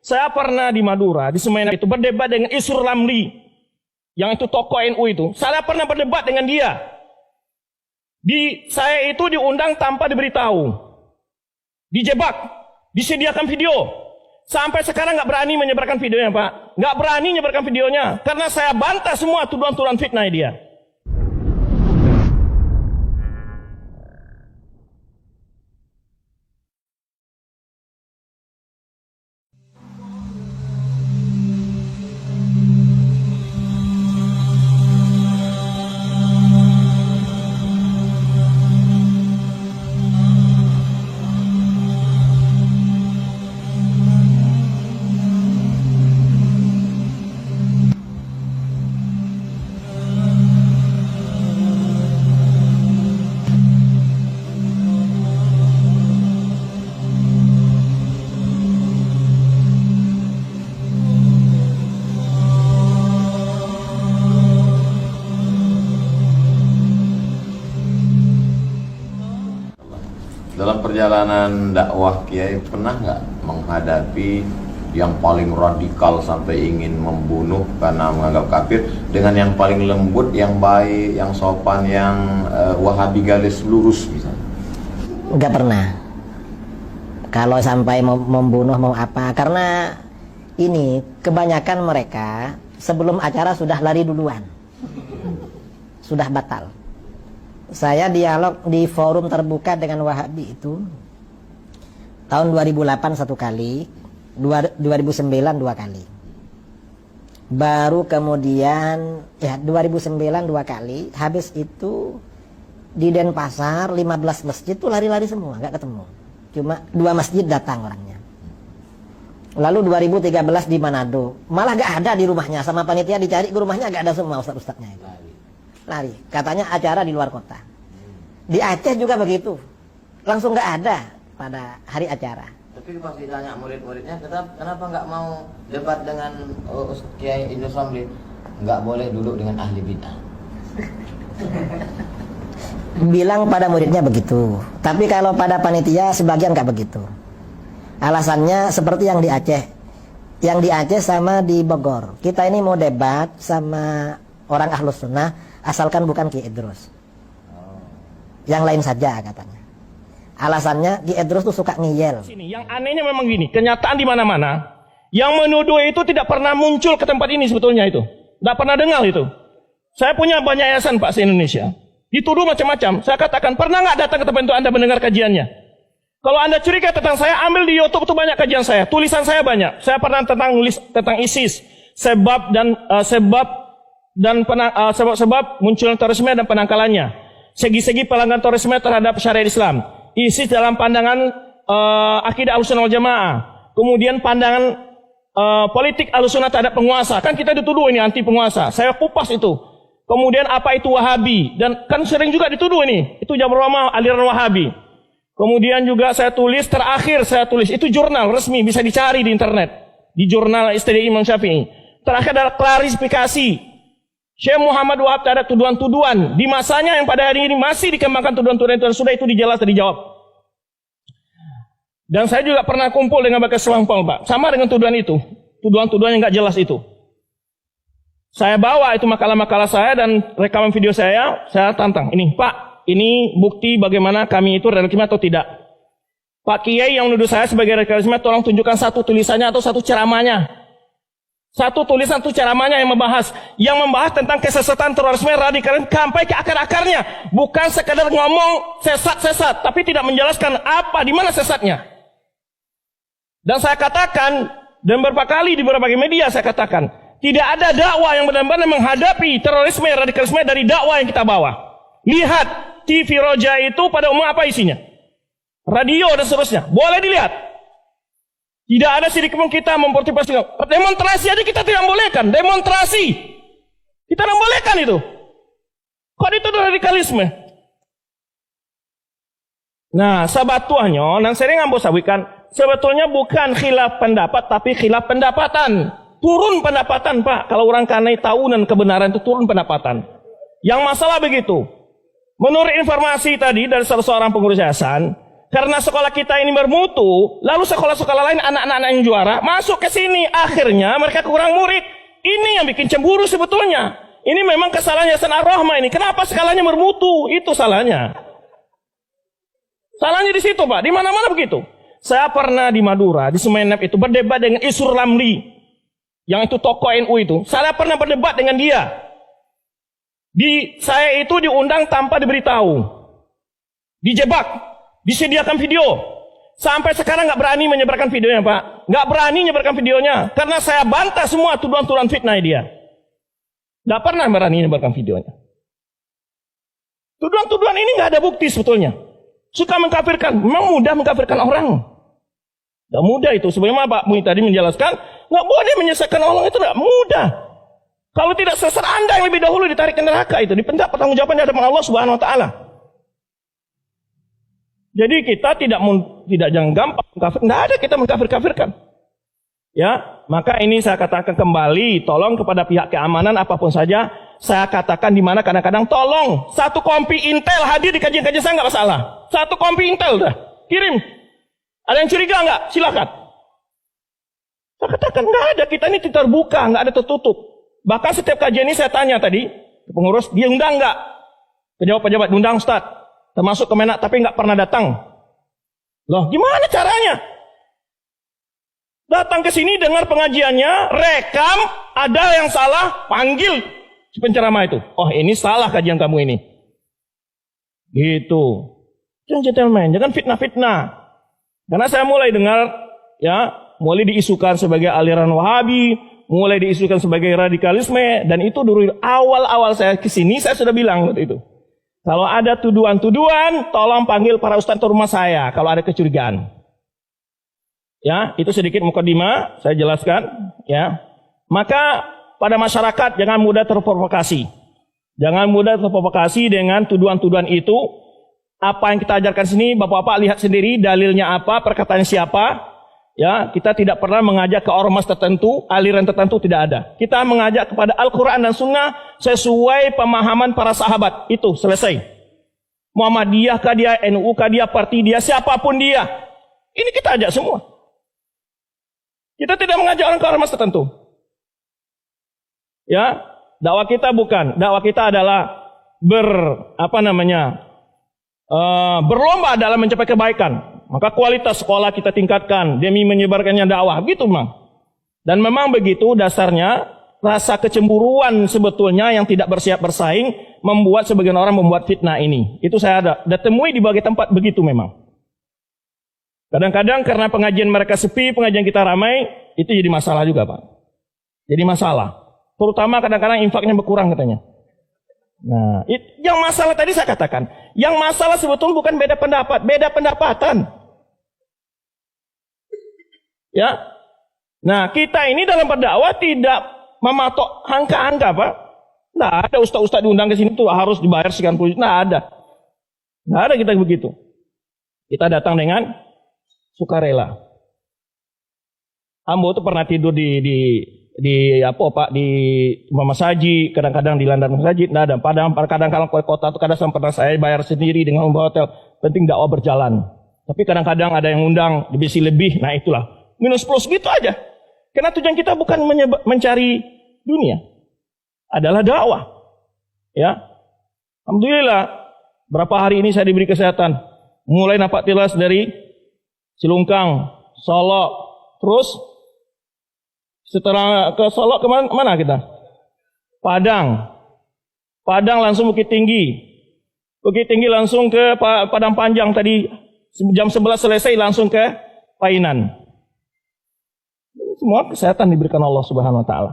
Saya pernah di Madura, di Semenan itu berdebat dengan Isur Lamli, yang itu tokoh NU itu. Saya pernah berdebat dengan dia. Saya itu diundang tanpa diberitahu, dijebak, disediakan video. Sampai sekarang nggak berani menyebarkan videonya, Pak. Nggak berani menyebarkan videonya, karena saya bantah semua tuduhan-tuduhan fitnah dia. Dalam perjalanan dakwah Kiai pernah nggak menghadapi yang paling radikal sampai ingin membunuh karena menganggap kafir, dengan yang paling lembut, yang baik, yang sopan, yang wahabi garis lurus misalnya? Nggak pernah. Kalau sampai membunuh mau apa, karena ini kebanyakan mereka sebelum acara sudah lari duluan, sudah batal. Saya dialog di forum terbuka dengan Wahabi itu tahun 2008 satu kali, 2009 dua kali. Baru kemudian ya 2009 dua kali, habis itu di Denpasar 15 masjid tuh lari-lari semua, nggak ketemu. Cuma 2 masjid datang orangnya. Lalu 2013 di Manado, malah nggak ada di rumahnya, sama panitia dicari ke rumahnya nggak ada semua ustadz-ustadznya itu. Lari, katanya acara di luar kota. Di Aceh juga begitu, langsung nggak ada pada hari acara. Tapi pas ditanya murid-muridnya, kenapa nggak mau debat dengan Kiai Idrus Ramli? Nggak boleh duduk dengan ahli bid'ah. Bilang pada muridnya begitu, tapi kalau pada panitia sebagian nggak begitu. Alasannya seperti yang di Aceh sama di Bogor. Kita ini mau debat sama orang Ahlus Sunnah, asalkan bukan Ki Idrus. Yang lain saja katanya. Alasannya Ki Idrus tuh suka ngiyel. Yang anehnya memang gini, kenyataan di mana-mana, yang menuduh itu tidak pernah muncul ke tempat ini sebetulnya itu. Tidak pernah dengar itu. Saya punya banyak yayasan Pak se-Indonesia. Dituduh macam-macam. Saya katakan, pernah nggak datang ke tempat itu Anda mendengar kajiannya? Kalau Anda curiga tentang saya, ambil di YouTube itu banyak kajian saya. Tulisan saya banyak. Saya pernah nulis tentang ISIS, sebab munculnya terorisme dan penangkalannya, segi-segi pelanggaran terorisme terhadap syariat Islam, ISIS dalam pandangan akidah Ahlussunnah wal Jamaah, kemudian pandangan politik Ahlussunnah terhadap penguasa. Kan kita dituduh ini anti penguasa. Saya kupas itu. Kemudian apa itu Wahabi, dan kan sering juga dituduh ini itu Jamur Roma aliran Wahabi. Kemudian juga saya tulis, terakhir saya tulis itu jurnal resmi, bisa dicari di internet, di jurnal STDI Imam Syafi'i. Terakhir adalah klarifikasi Syekh Muhammad Wahab terhadap tuduhan-tuduhan di masanya yang pada hari ini masih dikembangkan tuduhan-tuduhan itu, sudah itu dijelas dan dijawab. Dan saya juga pernah kumpul dengan Bakas Lampol, Pak, sama dengan tuduhan itu, tuduhan-tuduhan yang nggak jelas itu. Saya bawa itu makalah-makalah saya dan rekaman video saya tantang. Ini Pak, ini bukti bagaimana kami itu radikalisme atau tidak. Pak Kiai yang menuduh saya sebagai radikalisme, tolong tunjukkan satu tulisannya atau satu ceramahnya. Satu tulisan itu ceramahnya yang membahas tentang kesesatan terorisme radikalisme sampai ke akar-akarnya, bukan sekadar ngomong sesat-sesat tapi tidak menjelaskan apa di mana sesatnya. Dan saya katakan, dan beberapa kali di berbagai media saya katakan, tidak ada dakwah yang benar-benar menghadapi terorisme radikalisme dari dakwah yang kita bawa. Lihat TV Roja itu pada umum apa isinya, radio dan seterusnya, boleh dilihat. Tidak ada sedikit pun kita mempertimbangkan demonstrasi aja kita tidak bolehkan. Demonstrasi kita tidak bolehkan itu. Kok itu radikalisme? Nah, sebetulnya yang sering ambo sawikan, sebetulnya bukan khilaf pendapat tapi khilaf pendapatan. Turun pendapatan, Pak. Kalau orang kanai tahunan kebenaran itu turun pendapatan. Yang masalah begitu. Menurut informasi tadi dari salah seorang pengurus yayasan, Karena sekolah kita ini bermutu, lalu sekolah-sekolah lain anak-anak yang juara masuk ke sini, akhirnya mereka kurang murid. Ini yang bikin cemburu sebetulnya. Ini memang kesalahan Yayasan Ar-Rahmah ini. Kenapa skalanya bermutu? Itu salahnya. Salahnya di situ, Pak. Di mana-mana begitu. Saya pernah di Madura, di Sumenep itu berdebat dengan Isur Lamli, yang itu tokoh NU itu. Saya pernah berdebat dengan dia. Saya itu diundang tanpa diberitahu, dijebak. Disediakan video. Sampai sekarang nggak berani menyebarkan videonya, Pak. Nggak berani menyebarkan videonya. Karena saya bantah semua tuduhan-tuduhan fitnah dia. Nggak pernah berani menyebarkan videonya. Tuduhan-tuduhan ini nggak ada bukti sebetulnya. Suka mengkafirkan. Memang mudah mengkafirkan orang. Nggak mudah itu. Sebagaimana Pak Mui tadi menjelaskan, nggak boleh menyesatkan orang itu nggak mudah. Kalau tidak sesat Anda yang lebih dahulu ditarik ke neraka itu. Dipenjara pertanggungjawaban di hadapan Allah Subhanahu Wa Taala. Jadi kita tidak jangan gampang mengkafir, nggak ada kita mengkafir-kafirkan. Ya, maka ini saya katakan kembali, tolong kepada pihak keamanan apapun saja, saya katakan di mana kadang-kadang tolong satu kompi Intel hadir di kajian-kajian saya nggak masalah. Satu kompi Intel dah, kirim. Ada yang curiga nggak? Silakan. Saya katakan nggak ada, kita ini terbuka, nggak ada tertutup. Bahkan setiap kajian ini saya tanya tadi, pengurus diundang nggak? Pejabat-pejabat diundang, Ustaz. Termasuk Kemenak, tapi nggak pernah datang. Loh, gimana caranya? Datang ke sini, dengar pengajiannya, rekam, ada yang salah, panggil si penceramah itu. Oh, ini salah kajian kamu ini. Gitu. Gentleman, jangan fitnah-fitnah. Karena saya mulai dengar, ya, mulai diisukan sebagai aliran Wahabi, mulai diisukan sebagai radikalisme, dan itu dulu awal-awal saya ke sini, saya sudah bilang waktu itu. Kalau ada tuduhan-tuduhan, tolong panggil para ustaz ke rumah saya kalau ada kecurigaan. Ya, itu sedikit mukadimah saya jelaskan, ya. Maka pada masyarakat jangan mudah terprovokasi. Jangan mudah terprovokasi dengan tuduhan-tuduhan itu. Apa yang kita ajarkan sini, Bapak-bapak lihat sendiri dalilnya apa, perkataan siapa. Ya, kita tidak pernah mengajak ke ormas tertentu, aliran tertentu tidak ada. Kita mengajak kepada Al-Quran dan Sunnah sesuai pemahaman para sahabat. Itu selesai. Muhammadiyah kah dia, NU kah dia, parti dia, siapapun dia. Ini kita ajak semua. Kita tidak mengajak orang ke ormas tertentu. Ya, dakwah kita bukan. Dakwah kita adalah berlomba dalam mencapai kebaikan. Maka kualitas sekolah kita tingkatkan demi menyebarkannya dakwah, gitu Mang. Dan memang begitu dasarnya, rasa kecemburuan sebetulnya yang tidak bersiap bersaing membuat sebagian orang membuat fitnah ini. Itu saya ada temui di berbagai tempat begitu memang. Kadang-kadang karena pengajian mereka sepi, pengajian kita ramai, itu jadi masalah juga, Pak. Jadi masalah. Terutama kadang-kadang infaknya berkurang katanya. Nah, yang masalah tadi saya katakan, yang masalah sebetulnya bukan beda pendapat, beda pendapatan. Ya. Nah, kita ini dalam berdakwah tidak mematok angka-angka, Pak. Nah, ada ustaz-ustaz diundang ke sini tuh harus dibayar sekian puluh. Nah, ada. Nah, ada kita begitu. Kita datang dengan sukarela. Ambo tuh pernah tidur di Mama Saji, kadang-kadang di Landan Masjid, nah, dan kadang-kadang ke kota itu kadang pernah saya bayar sendiri dengan membawa hotel. Penting dakwah berjalan. Tapi kadang-kadang ada yang undang lebih lebih, nah itulah minus plus gitu aja. Karena tujuan kita bukan mencari dunia, adalah dakwah. Ya, alhamdulillah. Berapa hari ini saya diberi kesehatan, mulai nampak tilas dari Cilungkang, Solo, terus setelah ke Solo kemana kita? Padang langsung Bukit Tinggi langsung ke Padang Panjang tadi jam 11 selesai langsung ke Painan. Semua kesehatan diberikan Allah Subhanahu Wa Taala.